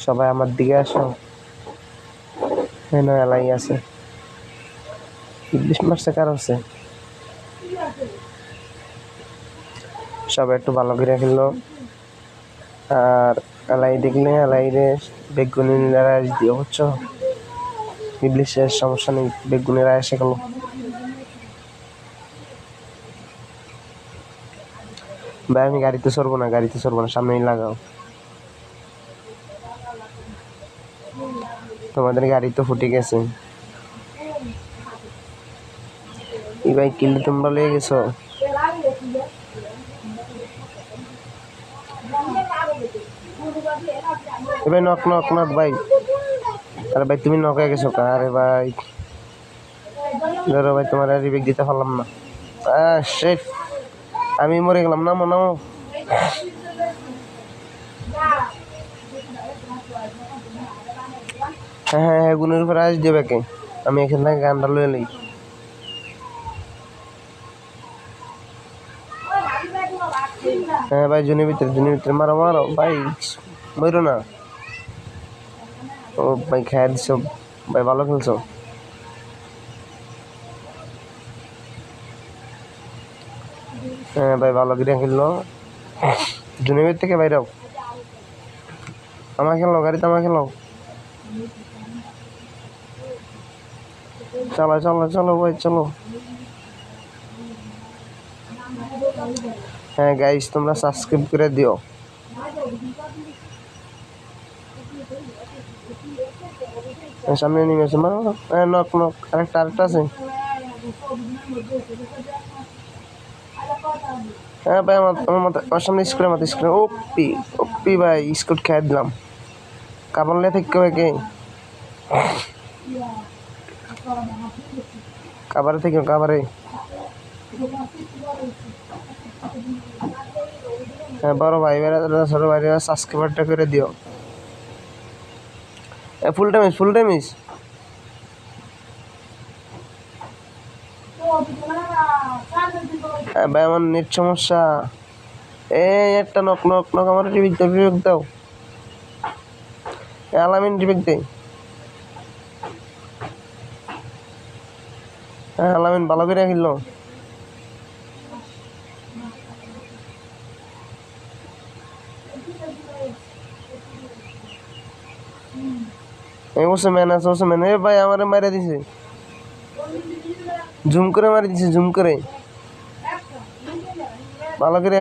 সবাই আমার দিকে আসো। হ্যাঁ এলাই আছে। 20 মার্চে কার আছে? সবাই একটু ভালো করে খেললো। আর এলাই দেখলে এলাই রে বেগুনি রাইস দিও, বুঝছো? ইবলিশের সমস্যা নেই, বেগুনি রাইস খেলো। ভাই আমি গাড়িতে চড়বো না, সামনেই লাগাও। তোমাদের গাড়ি তো ফুটে গেছে। এই ভাই কিল তোমরা লেগে গেছো। ভাই নক নক নক ভাই। আরে ভাই তুমি নক হয়ে গেছো কা? আরে ভাই ধরো ভাই, তোমার রিবেক দিতে পারলাম না। শিট, আমি মরে গেলাম। নামো নামো। হ্যাঁ গুনের উপরে আস দেবে কে? আমি এখান থেকে গানটা লয়ে লই। হ্যাঁ ভাই জুনের ভিতরে মারো মারো ভাই, মরো না। ও ভাই খেয়ে দিছো ভাই, ভালো খেলছো। হ্যাঁ ভাই ভালো করে খেললো। জুনের ভিতর থেকে বাইরাও। আমাকে খেলো, গাড়িতে আমাকে খেলো। চলো চলো চলো ভাই চলো। হ্যাঁ গাইস তোমরা সাবস্ক্রাইব করে দিও। সামনে নেমে আছে, মারো। হ্যাঁ নক নক, আরেকটা আছে। হ্যাঁ ভাই আমার সামনে স্কুলের ওপি ওপি ভাই, স্কুট খেয়ে দিলাম। কাবানলে থেকে কে কাবারে থেকে কাবারে। হ্যাঁ বড় ভাই ছোট ভাই সাবস্ক্রাইবারটা করে দিও। ফুল টাইমিস। ভাই আমার নেট সমস্যা। এই একটা নক নক নক, আমার রিবেক দাও। আলামিন রিবেক দে। হ্যাঁ আলামিন ভালো করে খেললো। ওসমান আছে, ওসমান। এ ভাই আমারে মারা দিছে, জুম করে মারি দিছে, জুম করে। ভালো করে